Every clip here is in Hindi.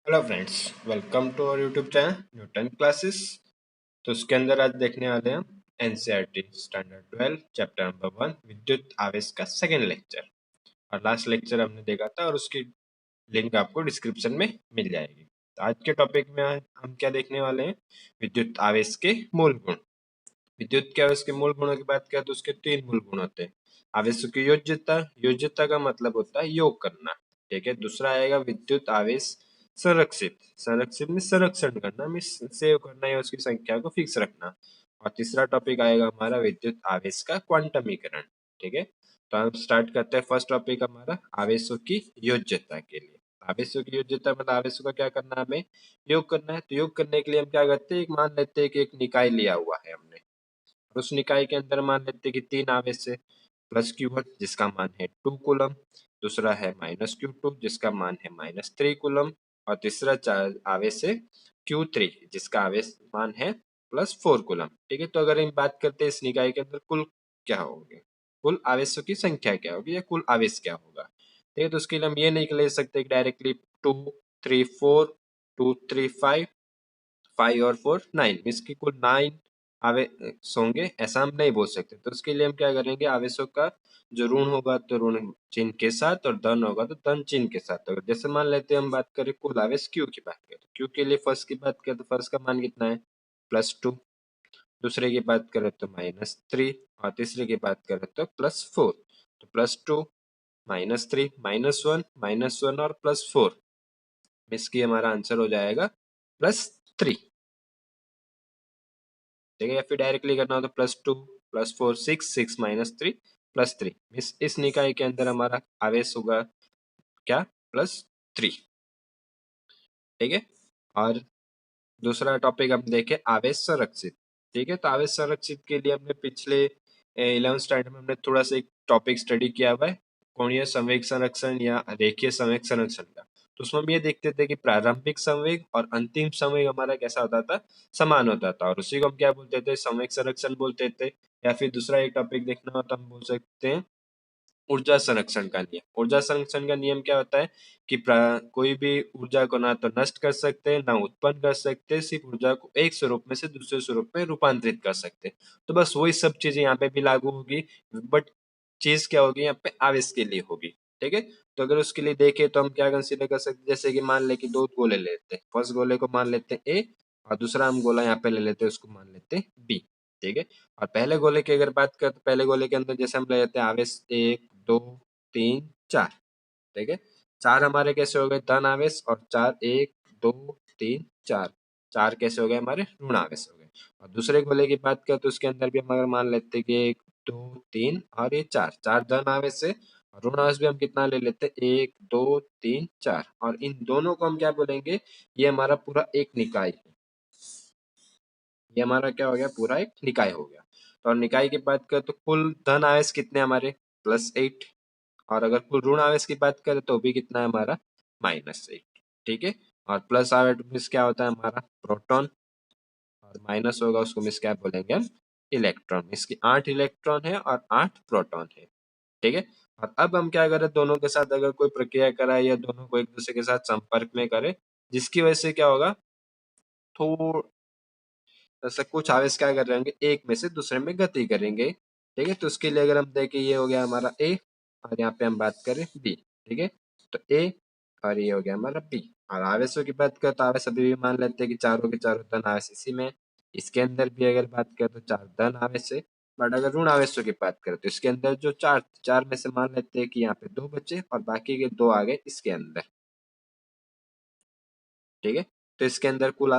Hello friends, welcome to our YouTube channel Newton classes. तो उसके अंदर आज देखने वाले हैं हम एनसीईआरटी स्टैंडर्ड 12 चैप्टर नंबर 1 विद्युत आवेश का सेकंड लेक्चर। और लास्ट लेक्चर हमने देखा था और उसकी लिंक आपको डिस्क्रिप्शन में मिल जाएगी। तो आज के टॉपिक में हम क्या देखने वाले हैं, विद्युत आवेश के मूल गुण। विद्युत के आवेश के मूल गुणों की बात करें तो उसके तीन मूल गुण होते हैं। आवेशों की योज्यता, योज्यता का मतलब होता है योग करना, ठीक है। दूसरा आएगा विद्युत आवेश संरक्षित, संरक्षित में संरक्षण करना, में सेव करना या उसकी संख्या को फिक्स रखना। और तीसरा टॉपिक आएगा हमारा विद्युत आवेश का क्वांटमीकरण, ठीक है। तो हम स्टार्ट करते हैं। फर्स्ट टॉपिक हमारा आवेशों की योज्यता के लिए। आवेशों की योज्यता मतलब आवेशों का क्या करना है, हमें योग करना है। तो योग करने के लिए हम क्या करते हैं, एक मान लेते हैं कि एक निकाय लिया हुआ है हमने, और उस निकाय के अंदर मान लेते हैं कि तीन आवेश है। प्लस Q1 जिसका मान है 2 कूलम, दूसरा है माइनस Q2 जिसका मान है -3 कूलम, और तीसरा आवेश है Q3 जिसका आवेश मान है +4 कूलम, ठीक है। तो अगर हम बात करते हैं इस निकाय के अंदर कुल क्या होगी, कुल आवेशों की संख्या क्या होगी या कुल आवेश क्या होगा, ठीक है। तो उसके लिए हम ये नहीं ले सकते डायरेक्टली 2 3 4 2 3 5 5 और 4 9, इसकी कुल 9 आवेश होंगे, ऐसा हम नहीं बोल सकते। तो उसके लिए हम क्या करेंगे, आवेशों का जो ऋण होगा तो ऋण चिन्ह के साथ, और धन होगा तो धन चिन्ह के साथ। अगर जैसे मान लेते हैं हम बात करें कुल आवेश Q की बात करें, Q के लिए फर्स्ट की बात करें तो फर्स्ट का मान कितना है +2, दूसरे की बात करें तो -3, और तीसरे की बात करें तो +4। तो +2 -3 -1 और +4, इसकी हमारा आंसर हो जाएगा +3, ठीक है। या फिर डायरेक्टली करना हो तो +2 +4 6 6 -3 +3, इस निकाय के अंदर हमारा आवेश होगा क्या, +3, ठीक है। और दूसरा टॉपिक हम देखें आवेश संरक्षित, ठीक है। तो आवेश संरक्षित के लिए हमने पिछले 11th स्टैंडर्ड में हमने थोड़ा सा एक टॉपिक स्टडी किया हुआ है, कोणीय संवेग संरक्षण या रेखीय संवेग संरक्षण का। तो उसमें हम ये देखते थे कि प्रारंभिक संवेग और अंतिम संवेग हमारा कैसा होता था, समान होता था, और उसी को हम क्या बोलते थे, संवेग संरक्षण बोलते थे। या फिर दूसरा एक टॉपिक देखना हो तो हम बोल सकते हैं ऊर्जा संरक्षण का नियम। ऊर्जा संरक्षण का नियम क्या होता है कि कोई भी ऊर्जा को ना तो नष्ट कर सकते हैं ना उत्पन्न कर सकते, सिर्फ ऊर्जा को एक स्वरूप में से दूसरे स्वरूप में रूपांतरित कर सकते। तो बस वही सब चीजें यहाँ पे भी लागू होगी, बट चीज क्या होगी यहाँ पे, आवेश के लिए होगी, ठीक है। तो अगर उसके लिए देखें तो हम क्या कंसीडर कर सकते हैं, जैसे कि मान ले कि दो गोले लेते हैं, फर्स्ट गोले को मान लेते हैं ए, और दूसरा हम गोला यहाँ पे ले लेते हैं, उसको मान लेते हैं बी, ठीक है। और पहले गोले की अगर बात करें तो पहले गोले के अंदर जैसे हम ले लेते हैं आवेश 1 2 3 4, ठीक है। चार हमारे कैसे हो गए, धन आवेश, और चार 1 2 3 4, चार कैसे हो गए हमारे, ऋण आवेश हो गए। और दूसरे गोले की बात करें तो उसके अंदर भी हम अगर मान लेते हैं कि 1 2 3 और ये चार, चार धन आवेश है, और ऋण आवेश भी हम कितना ले लेते हैं 1 2 3 4, और इन दोनों को हम क्या बोलेंगे, ये हमारा पूरा एक निकाय है। ये हमारा क्या हो गया, पूरा एक निकाय हो गया। तो और निकाय की बात करें तो कुल धन आवेश कितने हमारे +8, और अगर कुल ऋण आवेश की बात करें तो भी कितना है हमारा -8, ठीक है। और प्लस आवेश मिस क्या होता है हमारा प्रोटॉन, और माइनस होगा उसको मिस क्या बोलेंगे हम, इलेक्ट्रॉन। इसकी 8 इलेक्ट्रॉन है और 8 प्रोटॉन है, ठीक है। और अब हम क्या करें, दोनों के साथ अगर कोई प्रक्रिया कराए या दोनों को एक दूसरे के साथ संपर्क में करें, जिसकी वजह से क्या होगा, थोड़ा ऐसा कुछ आवेश क्या कर रहेंगे, एक में से दूसरे में गति करेंगे, ठीक है। तो उसके लिए अगर हम देखें, ये हो गया हमारा ए, और यहाँ पे हम बात करें बी, ठीक है। तो ए और ये हो गया हमारा बी। और आवेशों की बात करें तो आवेश अभी भी मान लेते हैं कि चारों के चारों धन आवेश इसी में, इसके अंदर भी अगर बात करें तो चार धन आवेश है। बट अगर ऋण आवेशों की बात करें तो इसके अंदर जो चार, चार में से मान लेते हैं कि यहाँ पे दो बचे और बाकी के दो आ गए इसके अंदर, ठीक है। तो इसके अंदर कुल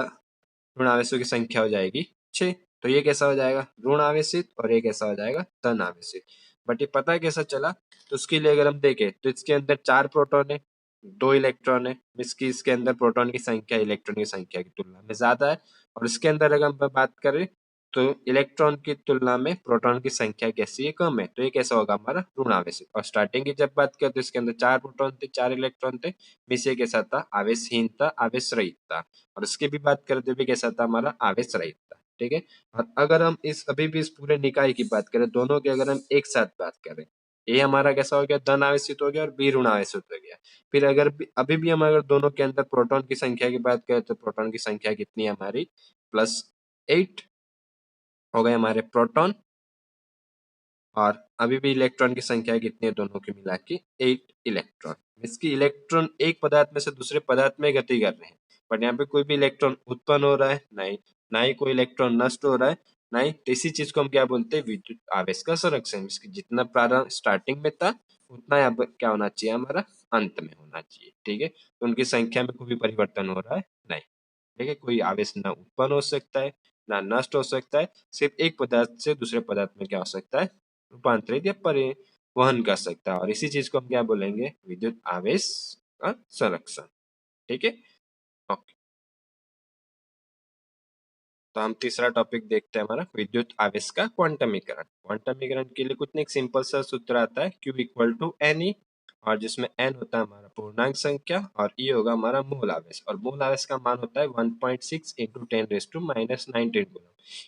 ऋण आवेशों की संख्या हो जाएगी 6। तो ये कैसा हो जाएगा, ऋण आवेशित, और ये कैसा हो जाएगा, धन आवेशित। बट ये पता है कैसा चला, तो उसके लिए अगर हम देखें तो इसके अंदर 4 प्रोटॉन है, 2 इलेक्ट्रॉन है, इसकी इसके अंदर प्रोटॉन की संख्या इलेक्ट्रॉन की संख्या की तुलना में ज्यादा है। और इसके अंदर अगर हम बात करें तो इलेक्ट्रॉन की तुलना में प्रोटॉन की संख्या कैसी है, कम है। तो ये कैसा होगा हमारा ऋण आवेशित। और स्टार्टिंग की जब बात करें तो इसके अंदर 4 प्रोटॉन थे, 4 इलेक्ट्रॉन थे, मिसे कैसा था, आवेशहीनता, आवेश रहित था। और इसकी भी बात करते हुए कैसा था हमारा, आवेश रहित था, ठीक है। और अगर हम इस अभी भी इस पूरे निकाय की बात करें, दोनों की अगर हम एक साथ बात करें, ए हमारा कैसा हो गया, धन आवेशित हो गया और बी ऋण आवेशित हो गया। फिर अगर अभी भी हम अगर दोनों के अंदर प्रोटॉन की संख्या की बात करें तो प्रोटॉन की संख्या कितनी है हमारी, +8 हो गए हमारे प्रोटॉन, और अभी भी इलेक्ट्रॉन की संख्या कितनी है दोनों की मिला के 8 इलेक्ट्रॉन। इसकी इलेक्ट्रॉन एक पदार्थ में से दूसरे पदार्थ में गति कर रहे हैं, बट यहाँ पे कोई भी इलेक्ट्रॉन उत्पन्न हो रहा है नहीं, ना ही कोई इलेक्ट्रॉन नष्ट हो रहा है नहीं, तो इसी चीज को हम क्या बोलते हैं, विद्युत आवेश का संरक्षण। इसकी जितना प्रारंभ स्टार्टिंग में था उतना यहाँ पर क्या होना चाहिए, हमारा अंत में होना चाहिए। ठीक है, तो उनकी संख्या में कोई भी परिवर्तन हो रहा है नहीं। ठीक है, कोई आवेश ना उत्पन्न हो सकता है ना नष्ट हो सकता है, सिर्फ एक पदार्थ से दूसरे पदार्थ में क्या हो सकता है, रूपांतरित या परिवहन कर सकता है, और इसी चीज को हम क्या बोलेंगे, विद्युत आवेश का संरक्षण। ठीक है, ओके। तो हम तीसरा टॉपिक देखते हैं, हमारा विद्युत आवेश का क्वांटमीकरण। क्वांटमीकरण के लिए कुछ नहीं, एक सिंपल सा सूत्र आता है, Q equal to n e, और जिसमें n होता है हमारा पूर्णांक संख्या और E होगा हमारा मूल आवेश, और मूल आवेश का मान होता है 1.6 इंटू 10⁻⁻⁹ कूलम।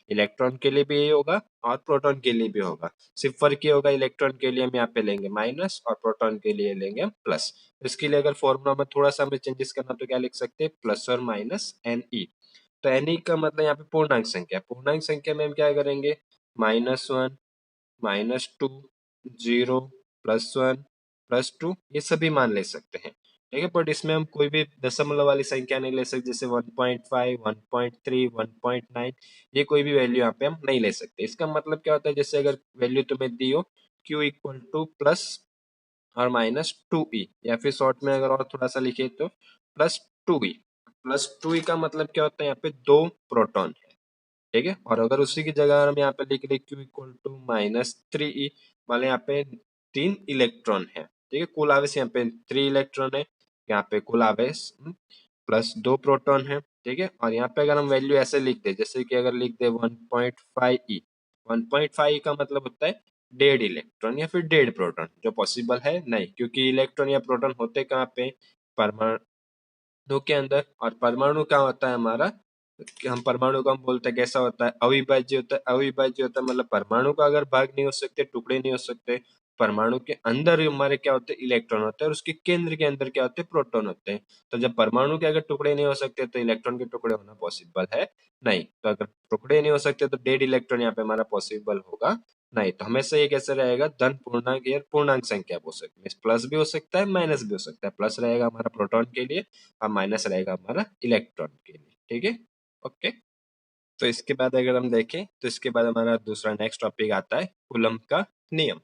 इलेक्ट्रॉन के लिए भी ये होगा और प्रोटॉन के लिए भी होगा, सिर्फ फर्क ये होगा, इलेक्ट्रॉन के लिए हम यहाँ पे लेंगे माइनस और प्रोटॉन के लिए लेंगे हम प्लस। इसके लिए अगर फॉर्मूला में थोड़ा सा हमें चेंजेस करना तो क्या लिख सकते हैं, प्लस और माइनस एन ई। तो एन का मतलब यहाँ पे पूर्णांक संख्या, पूर्णांक संख्या में हम क्या करेंगे, -1, -2, 0, +1, +2, ये सभी मान ले सकते हैं। ठीक है, बट इसमें हम कोई भी दशमलव वाली संख्या नहीं ले सकते, जैसे 1.5, 1.3, 1.9, ये कोई भी वैल्यू यहाँ पे हम नहीं ले सकते। इसका मतलब क्या होता है, जैसे अगर वैल्यू तुम्हें दी हो Q इक्वल टू प्लस और -2e, या फिर शॉर्ट में अगर और थोड़ा सा लिखे तो +2e। +2e का मतलब क्या होता है, यहाँ पे 2 प्रोटॉन है। ठीक है, और अगर उसी की जगह हम यहाँ पे लिख रहे Q इक्वल टू -3e, वाले यहाँ पे 3 इलेक्ट्रॉन है। ठीक है, कुल आवेश यहाँ पे 3 इलेक्ट्रॉन है, यहाँ पे कुल आवेश प्लस 2 प्रोटॉन है। ठीक है, और यहाँ पे अगर हम वैल्यू ऐसे लिख दे, जैसे कि अगर लिख दे 1.5e, 1.5 का मतलब होता है डेढ़ इलेक्ट्रॉन या फिर डेढ़ प्रोटॉन, जो पॉसिबल है नहीं, क्योंकि इलेक्ट्रॉन या प्रोटॉन होते कहाँ पे, परमाणु के अंदर, और परमाणु क्या होता है हमारा, कि हम परमाणु को हम बोलते हैं कैसा होता है, अविभाज्य होता है। अविभाज्य होता है मतलब परमाणु का अगर भाग नहीं हो सकते, टुकड़े नहीं हो सकते, परमाणु के अंदर हमारे क्या होते हैं, इलेक्ट्रॉन होते हैं, और उसके केंद्र के अंदर क्या होते हैं, प्रोटॉन होते हैं। तो जब परमाणु के अगर टुकड़े नहीं हो सकते तो इलेक्ट्रॉन के टुकड़े होना पॉसिबल है नहीं, तो अगर टुकड़े नहीं हो सकते तो डेढ़ इलेक्ट्रॉन यहाँ पे हमारा पॉसिबल होगा नहीं। तो हमेशा ये कैसे रहेगा, धन पूर्णांक या पूर्णांक संख्या हो सकती है, प्लस भी हो सकता है माइनस भी हो सकता है, प्लस रहेगा हमारा प्रोटॉन के लिए और माइनस रहेगा हमारा इलेक्ट्रॉन के लिए। ठीक है, ओके। तो इसके बाद अगर हम देखें तो इसके बाद हमारा दूसरा नेक्स्ट टॉपिक आता है कूलम्ब का नियम।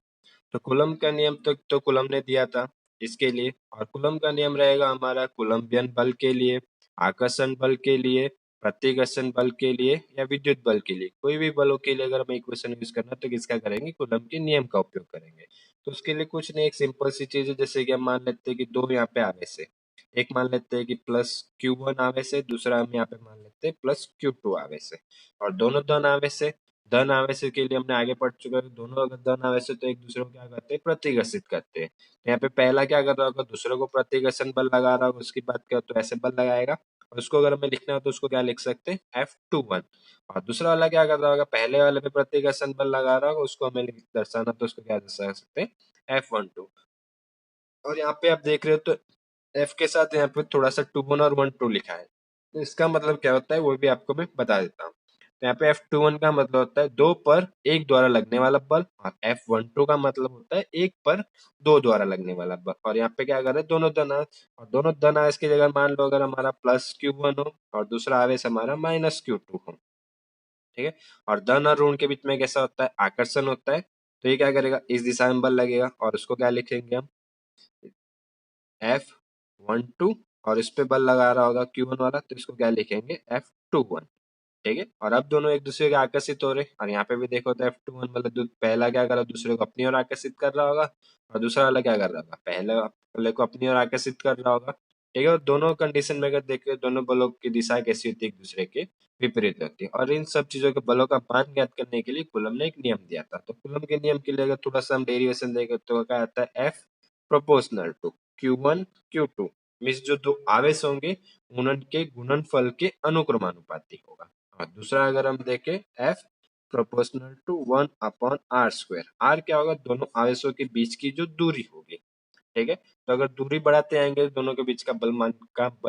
तो कूलम्ब का नियम तो कूलम्ब ने दिया था इसके लिए, और कूलम्ब का नियम रहेगा हमारा कूलम्बियन बल के लिए, आकर्षण बल के लिए, प्रतिकर्षण बल के लिए या विद्युत बल के लिए, कोई भी बलों के लिए अगर हमें इक्वेशन यूज करना तो किसका करेंगे, कूलम्ब के नियम का उपयोग करेंगे। तो उसके लिए कुछ नहीं, एक सिंपल सी चीज है, जैसे कि हम मान लेते हैं कि दो यहाँ पे आवेश है, एक मान लेते हैं कि +Q1 आवेश है, दूसरा हम यहाँ पे मान लेते हैं +Q2 आवेश है, और दोनों धन आवेश है। धन आवेश के लिए हमने आगे पढ़ चुका है, दोनों अगर धन आवेश है तो एक दूसरे को क्या करते हैं, प्रतिकर्षित करते हैं। तो यहाँ पे पहला क्या कर रहा होगा, दूसरे को प्रतिकर्षण बल लगा रहा होगा, उसकी बात करें तो ऐसे बल लगाएगा, और उसको अगर हमें लिखना हो तो उसको क्या लिख सकते हैं, F21। और दूसरा वाला क्या कर रहा होगा, पहले वाले पे प्रतिकर्षण बल लगा रहा होगा, उसको हमें दर्शाना तो उसको क्या दर्शा सकते हैं, F12। और यहाँ पे आप देख रहे हो तो एफ के साथ यहाँ पे थोड़ा सा 2 1 और 1 2 लिखा है, तो इसका मतलब क्या होता है वो भी आपको मैं बता देता हूँ। तो यहाँ पे F21 का मतलब होता है 2 पर 1 द्वारा लगने वाला बल, और F12 का मतलब होता है 1 पर 2 द्वारा लगने वाला बल। और यहाँ पे क्या कर रहे हैं, दोनों धन आवेश, और दोनों धन आवेश की जगह मान लो अगर हमारा +Q1 हो और दूसरा आवेश हमारा -Q2 हो। ठीक है, और धन और ऋण के बीच में कैसा होता है, आकर्षण होता है। तो ये क्या करेगा, इस दिशा में बल लगेगा, और उसको क्या लिखेंगे हम, F12, और इस पे बल लगा रहा होगा Q1 वाला, तो इसको क्या लिखेंगे, F21। ठीक है, और अब दोनों एक दूसरे के आकर्षित हो रहे, और यहाँ पे भी देखो तो F21 मतलब पहला क्या कर रहा है, दूसरे को अपनी ओर आकर्षित कर रहा होगा, और दूसरा वाला क्या कर रहा होगा, पहले वाले को अपनी ओर आकर्षित कर रहा होगा। ठीक है, और दोनों कंडीशन में अगर देखें, दोनों बलों की दिशा कैसी होती है, एक दूसरे के विपरीत होती है। और इन सब चीजों के बलों का मान ज्ञात करने के लिए कूलम्ब ने एक नियम दिया था। तो कूलम्ब के नियम के लिए अगर थोड़ा सा हम डेरिवेशन देखें तो क्या आता है, F proportional to Q1 Q2, means जो दो आवेश होंगे उनके गुणनफल के अनुक्रमानुपाती होगा। और दूसरा अगर हम देखें F proportional to 1/r²। r क्या होगा? दोनों आवेशों के बीच की जो दूरी होगी। ठीक है, तो अगर दूरी बढ़ाते आएंगे दोनों के बीच का बल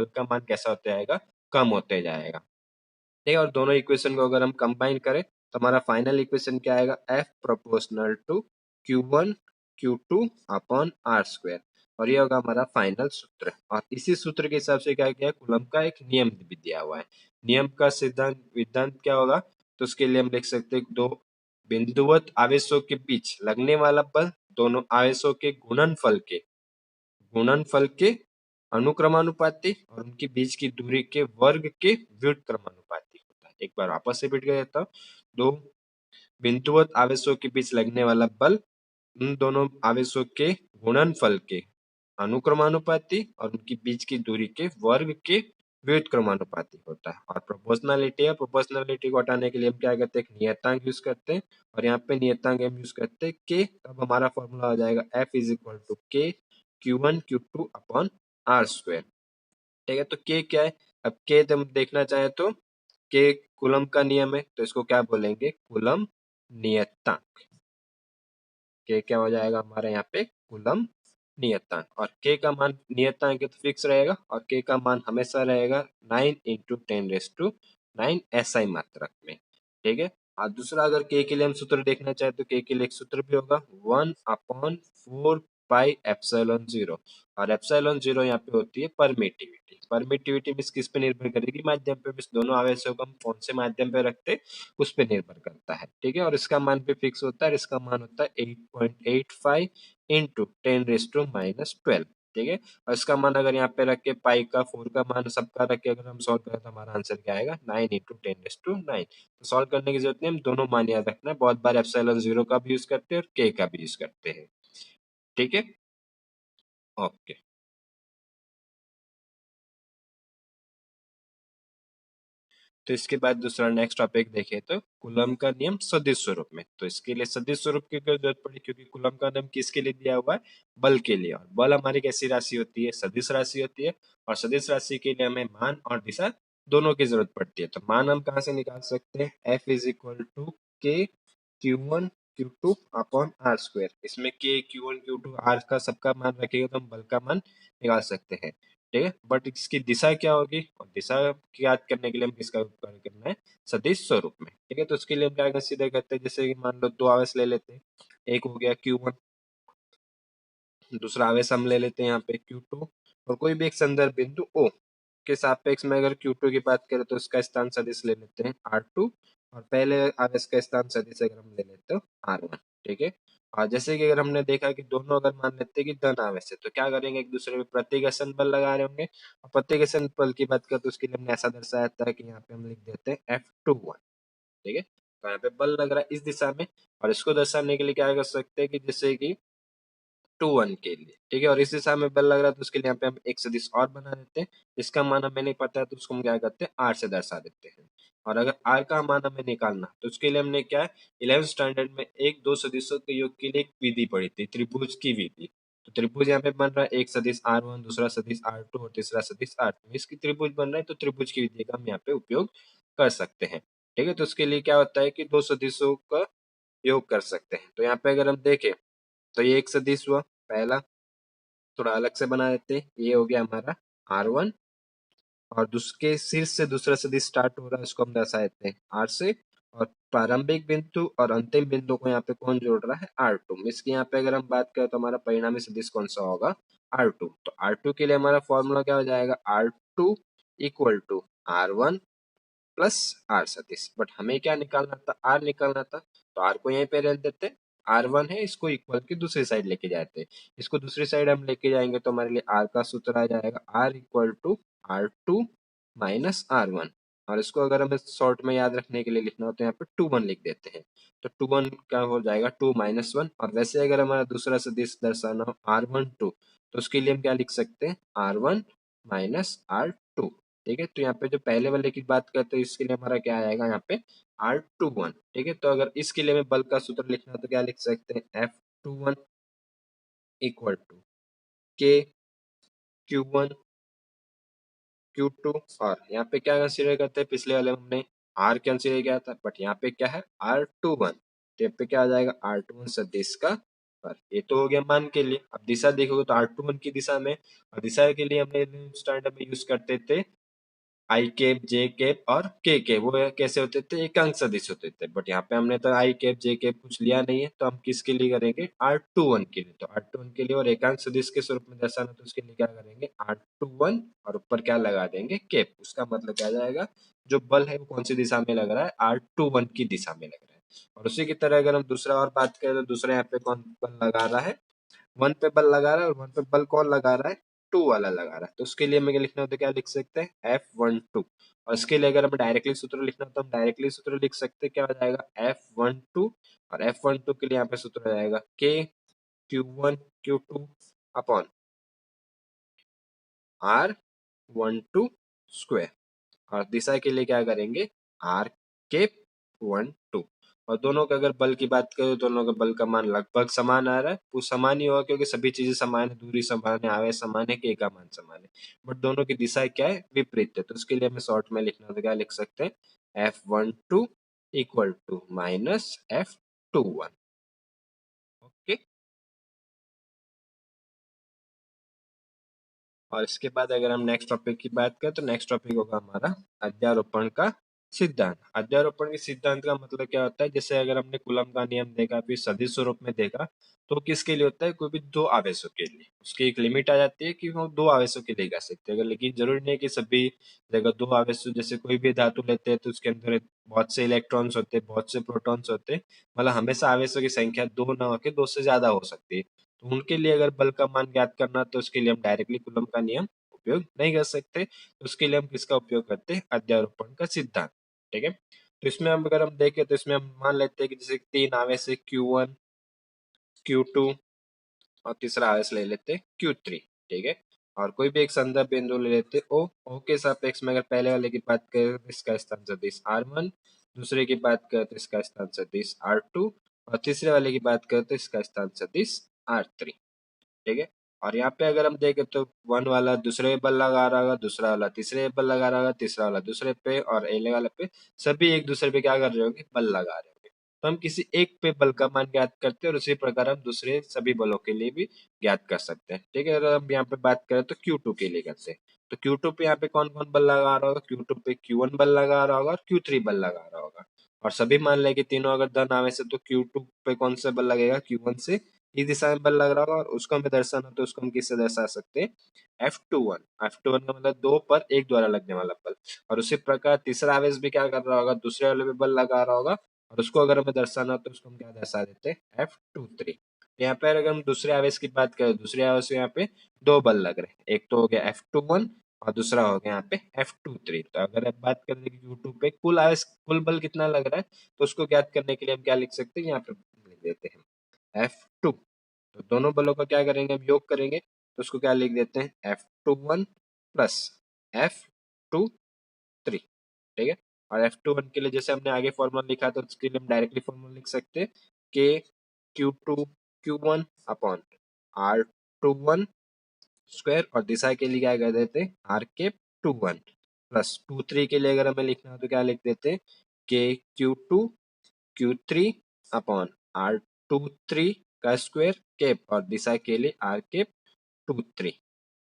का मान कैसा होते जाएगा? कम होते जाएगा। ठीक है, और दोनों इक्वेशन को अगर हम कंबाइन करें तो हमारा फाइनल इक्वेशन क्या आएगा? F proportional to Q1 Q2 upon r²। और ये होगा हमारा फाइनल सूत्र। और इसी सूत्र के हिसाब से क्या किया? कूलम का एक नियम भी दिया हुआ है। नियम का सिद्धांत क्या होगा? तो उसके लिए हम लिख सकते हैं दो बिंदुवत आवेशों के बीच लगने वाला बल दोनों आवेशों के गुणनफल के अनुक्रमानुपाती और उनके बीच की दूरी के वर्ग के व्युत्क्रमानुपाती होता है। एक बार वापस से रिपीट कर देता हूँ। दो बिंदुवत आवेशों के बीच लगने वाला बल उन दोनों आवेशों के गुणनफल के अनुक्रमानुपाती और उनके बीच की दूरी के वर्ग के व्युत्क्रमानुपाती होता है। और प्रोपोर्शनलिटी को हटाने के लिए हम क्या करते हैं? एक नियतांक यूज करते हैं, और यहाँ पे नियतांक हम यूज करते हैं के। तब हमारा फॉर्मूला हो जाएगा F इज इक्वल टू के Q1 Q2 अपॉन r²। ठीक है, तो के क्या है? अब के हम देखना चाहे तो के कूलम का नियम है, तो इसको क्या बोलेंगे? कूलम नियतांक। के क्या हो जाएगा हमारे यहाँ पे? कूलम नियतांक। और के का मान नियतांक है तो फिक्स रहेगा, और के का मान हमेशा रहेगा 9 × 10⁻⁹ SI मात्रक में। ठीक है, और दूसरा अगर के लिए हम सूत्र देखना चाहे तो के लिए एक सूत्र भी होगा 1/4πε0। और ε0 यहाँ पे होती है परमिटिविटी। परमिटिविटी मीन्स किस पे निर्भर करेगी? माध्यम पे। मीन्स दोनों आवेशों को हम कौन से माध्यम पे रखते हैं उस पे निर्भर करता है। ठीक है, और इसका मान भी फिक्स होता है, इसका मान होता है 8.85 × 10⁻12। ठीक है, और इसका मान अगर यहाँ पे रख के पाई का 4 का मान सबका रख के अगर हम सॉल्व करें तो हमारा आंसर क्या आएगा? 9 × 10⁹ तो सॉल्व करने की जरूरत नहीं, हम दोनों मान याद रखना है। बहुत बार ε0 का भी यूज करते हैं और के का भी यूज करते हैं। ठीक है, ओके। तो इसके बाद दूसरा नेक्स्ट टॉपिक देखें तो कूलम का नियम सदिश स्वरूप में। तो इसके लिए सदिश स्वरूप की जरूरत पड़ी, क्योंकि कूलम का नियम किसके लिए दिया हुआ है? बल के लिए। और बल हमारी कैसी राशि होती है? सदिश राशि होती है। और सदिश राशि के लिए हमें मान और दिशा दोनों की जरूरत पड़ती है। तो मान हम कहाँ से निकाल सकते हैं? F इज इक्वल टू के Q1 Q2 अपॉन r²। इसमें के Q1 Q2 r का सबका मान रखेगा तो हम बल का मान निकाल सकते हैं। ठीक है, बट इसकी दिशा क्या होगी? और दिशा ज्ञात करने के लिए हम किसका उपयोग करना है? सदिश स्वरूप में। ठीक है, तो उसके लिए हम क्या सीधे करते हैं, जैसे कि मान लो दो आवेश ले लेते हैं। एक हो गया Q1, दूसरा आवेश हम ले लेते हैं यहाँ पे Q2, और कोई भी एक संदर्भ बिंदु O के सापेक्ष में अगर Q2 की बात करें तो उसका स्थान सदिश ले लेते हैं R2, और पहले आवेश का स्थान सदिश अगर हम ले लेते हैं R1। ठीक है, और जैसे कि अगर हमने देखा कि दोनों अगर मान लेते हैं कि धन आवेश है तो क्या करेंगे? एक दूसरे पे प्रतिघर्षण बल लगा रहे होंगे। और प्रतिघर्षण बल की बात करें तो उसके लिए हमने ऐसा दर्शाया था कि यहाँ पे हम लिख देते हैं F21। ठीक है, तो यहाँ पे बल लग रहा है इस दिशा में, और इसको दर्शाने के लिए क्या कर सकते हैं कि जैसे कि 2 1 के लिए। ठीक है, और इस दिशा में बल लग रहा है तो उसके लिए यहाँ पे हम एक सदिश और बना देते हैं। इसका मान हमें नहीं पता है तो उसको हम क्या करते हैं? r से दर्शा देते हैं। और अगर r का मान हमें निकालना तो उसके लिए हमने क्या है? 11th स्टैंडर्ड में एक दो सदिशों के योग के लिए एक विधि पढ़ी थी, त्रिभुज की विधि। तो त्रिभुज यहाँ पे बन रहा है, एक सदिश R1, दूसरा सदिश R2 और तीसरा सदिश R3। इसकी त्रिभुज बन रहा है तो त्रिभुज की विधि का हम यहाँ पे उपयोग कर सकते हैं। ठीक है, तो उसके लिए क्या होता है कि दो सदिशों का योग कर सकते हैं। तो यहाँ पे अगर हम देखें तो ये एक सदिश हुआ पहला, थोड़ा अलग से बना देते हैं। ये हो गया हमारा R1, और दूसरे शीर्ष से दूसरा सदिश स्टार्ट हो रहा है, उसको हम दर्शा देते हैं R से। और प्रारंभिक बिंदु और अंतिम बिंदु को यहाँ पे कौन जोड़ रहा है? R2। इसकी यहाँ पे अगर हम बात करें तो हमारा परिणामी सदिश कौन सा होगा? R2। तो R2 के लिए हमारा फॉर्मूला क्या हो जाएगा? R2 equal to R1 plus R सतीश। बट हमें क्या निकालना था? आर निकालना था, तो आर को यहीं पे रहने देते। R1 है, इसको इक्वल की दूसरी साइड लेके जाते हैं। इसको दूसरी साइड हम लेके जाएंगे तो हमारे लिए आर का सूत्र आ जाएगा R equal to R2 minus R1। और इसको अगर हमें शॉर्ट में याद रखने के लिए लिखना हो तो यहाँ पे 2 1 लिख देते हैं। तो 2 1 क्या हो जाएगा? 2 - 1। और वैसे अगर हमारा दूसरा सदिश दर्शाना हो R12 तो उसके लिए हम क्या लिख सकते हैं? R1 minus R2। ठीक है, तो यहाँ पे जो पहले वाले की बात करते हैं इसके लिए हमारा क्या आएगा यहाँ पे? R21। ठीक है, तो अगर इसके लिए हमें बल का सूत्र लिखना है तो क्या लिख सकते हैं? F21 इक्वल टू के Q1 Q2, और यहाँ पे क्या कंसीडर करते हैं? पिछले वाले में हमने आर कैंसिल हो गया था, बट यहाँ पे क्या है R21, तो यहाँ पे क्या आ जाएगा R21 सदिश का पर। ये तो हो गया मान के लिए। अब दिशा देखोगे तो R21 की दिशा में, और दिशा के लिए हमने स्टैंडर्ड में यूज करते थे आई कैप जे कैप और के वो कैसे होते थे एकांक सदिश होते थे, बट यहाँ पे हमने तो आई कैप जे कैप कुछ लिया नहीं है, तो हम किसके लिए करेंगे R21 के लिए। तो R21 के लिए और एकांक सदिश के स्वरूप में दर्शाना, तो उसके लिए क्या करेंगे R21 और ऊपर क्या लगा देंगे कैप। उसका मतलब क्या जाएगा जो बल है वो कौन सी दिशा में लग रहा है R21 की दिशा में लग रहा है। और उसी की तरह अगर हम दूसरा और बात करें तो दूसरे यहाँ पे कौन बल लगा रहा है, 1 पे बल लगा रहा है, और 1 पे बल कौन लगा रहा है 2 वाला लगा रहा है। तो उसके लिए हमें क्या लिखना होता है, क्या लिख सकते हैं F12। और इसके लिए अगर हमें डायरेक्टली सूत्र लिखना हो तो हम डायरेक्टली सूत्र लिख सकते हैं, क्या हो जाएगा F12, और F12 के लिए यहाँ पे सूत्र हो जाएगा K Q1 Q2 upon R12 square. और दिशा के लिए क्या करेंगे आर के 12। और दोनों का अगर बल की बात करें तो दोनों का बल का मान लगभग समान आ रहा है, वो समान ही होगा क्योंकि सभी चीजें समान है, दूरी समान है, आवेश समान है, के का मान समान है, बट दोनों की दिशा क्या है विपरीत है। तो उसके लिए हमें शॉर्ट में लिखना तो क्या लिख सकते हैं F12 equal to minus F21। Okay. और इसके बाद अगर हम नेक्स्ट टॉपिक की बात करें तो नेक्स्ट टॉपिक होगा हमारा अध्यारोपण का सिद्धांत। अध्यारोपण के सिद्धांत का मतलब क्या होता है, जैसे अगर हमने कूलम का नियम देखा, फिर सदिश स्वरूप में देखा, तो किसके लिए होता है कोई भी दो आवेशों के लिए उसकी एक लिमिट आ जाती है कि वो दो आवेशों के लिए जा सकते हैं। अगर लेकिन जरूरी नहीं कि सभी जगह दो आवेशों, जैसे कोई भी धातु लेते हैं तो उसके अंदर बहुत से इलेक्ट्रॉन्स होते हैं, बहुत से प्रोटॉन्स होते हैं, मतलब हमेशा आवेशों की संख्या दो ना होकर दो से ज्यादा हो सकती है। तो उनके लिए अगर बल का मान ज्ञात करना तो उसके लिए हम डायरेक्टली कूलम का नियम उपयोग नहीं कर सकते, तो उसके लिए हम किसका उपयोग करते हैं अध्यारोपण का सिद्धांत। ठीक है। तो इसमें हम अगर हम देखें तो इसमें हम मान लेते हैं कि जैसे तीन आवेश है Q1 Q2 और तीसरा आवेश ले लेते हैं Q3। ठीक है। और कोई भी एक संदर्भ बिंदु ले लेते हैं O के सापेक्ष में अगर पहले वाले की बात करें तो इसका स्थान सदिश R1, दूसरे की बात करें तो इसका स्थान सदिश R2, और तीसरे वाले की बात करें तो इसका स्थान सदिश R3। ठीक है। और यहाँ पे अगर हम देखें तो 1 वाला दूसरे पे बल लगा रहा होगा, दूसरा वाला तीसरे पे बल लगा रहा होगा, तीसरा वाला दूसरे पे, और अगले वाले पे सभी एक दूसरे पे क्या कर रहे होंगे बल लगा रहे होंगे। तो हम किसी एक पे बल का मान ज्ञात करते हैं और उसी प्रकार हम दूसरे सभी बलों के लिए भी ज्ञात कर सकते हैं। ठीक है। अगर हम यहाँ पे बात करें तो Q2 के लिए करते हैं, तो Q2 पे यहाँ पे कौन कौन बल लगा रहा होगा, Q2 पे Q1 बल लगा रहा होगा और Q3 बल लगा रहा होगा। और सभी मान लें कि तीनों अगर धन आवेश है तो Q2 पे कौन सा बल लगेगा Q1 से इस दिशा में बल लग रहा होगा, और उसको हमें दर्शाना तो उसको हम किससे दर्शा सकते हैं F21। F21 का मतलब दो पर एक द्वारा लगने वाला बल। और उसी प्रकार तीसरा आवेश भी क्या कर रहा होगा दूसरे वाले पे बल लगा रहा होगा, और उसको अगर हमें दर्शाना हो तो उसको हम क्या दर्शा देते हैं F23। यहाँ पे अगर हम दूसरे आवेश की बात करें, दूसरे आवेश यहाँ पे दो बल लग रहे हैं, एक तो हो गया F21 और दूसरा हो गया यहाँ पे F23। तो अगर आप बात करें कि यूट्यूब पे कुल आवेश कुल बल कितना लग रहा है, तो उसको ज्ञात करने के लिए हम क्या लिख सकते हैं यहाँ पे लिख देते हैं F2। तो दोनों बलों का क्या करेंगे हम योग करेंगे, तो उसको क्या लिख देते हैं F21 प्लस F23। ठीक है। और F21 के लिए जैसे हमने आगे फॉर्मूला लिखा तो उसके लिए हम डायरेक्टली फॉर्मूला लिख सकते हैं K Q2 Q1 upon R21 square, और दिशा के लिए क्या कर देते हैं R के 21 प्लस 23 के लिए अगर हमें लिखना हो तो क्या लिख देते हैं K Q2 Q3 upon R23 का स्क्वायर कैप, और दिशा के लिए R कैप 23।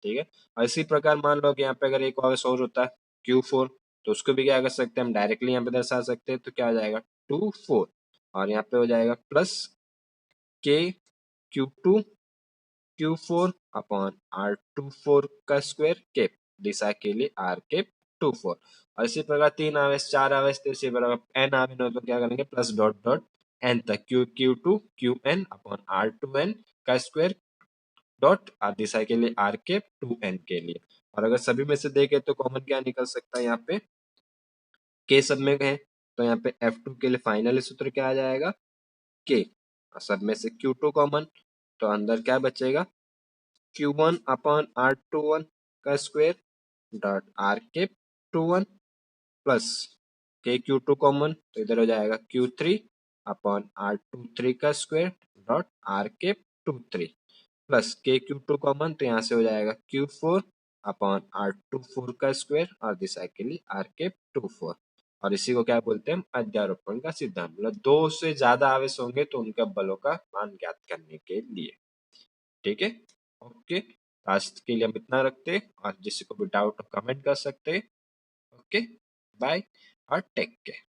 ठीक है। और इसी प्रकार मान लो कि यहाँ पे अगर एक आवेश और होता है Q4, तो उसको भी क्या कर सकते हैं हम डायरेक्टली यहाँ पे दर्शा सकते हैं, तो क्या हो जाएगा 24, और यहाँ पे हो जाएगा plus K Q2 Q4 upon R24 का स्क्वायर कैप, दिशा के लिए R कैप 24। और इसी प्रकार तीन आवेश चार आवेश तो इसी प्रकार n आवेश हो तो क्या करेंगे प्लस डॉट डॉट n तक Q2 Qn अपॉन R2n का स्क्वायर डॉट और दिशा के लिए R कैप 2n के लिए। और अगर सभी में से देखें तो कॉमन क्या निकल सकता है यहाँ पे K सब में है, तो यहाँ पे F2 के लिए फाइनल सूत्र क्या आ जाएगा K, और सब में से Q2 कॉमन, तो अंदर क्या बचेगा Q1 अपॉन R21 का square dot R cap 21 plus K Q2 common, तो इधर हो जाएगा Q3 अपॉन R23 का square dot R cap 23 plus K Q2 common, तो यहाँ से हो जाएगा Q4 अपॉन R24 का स्क्वायर और दिशा के लिए R कैप 24। और इसी को क्या बोलते हैं, अध्यारोपण का सिद्धांत। मतलब दो से ज्यादा आवेश होंगे तो उनके बलों का मान ज्ञात करने के लिए। ठीक है, ओके, आज के लिए हम इतना रखते हैं, और जिसको भी डाउट हो कमेंट कर सकते हैं। ओके, बाय और टेक केयर।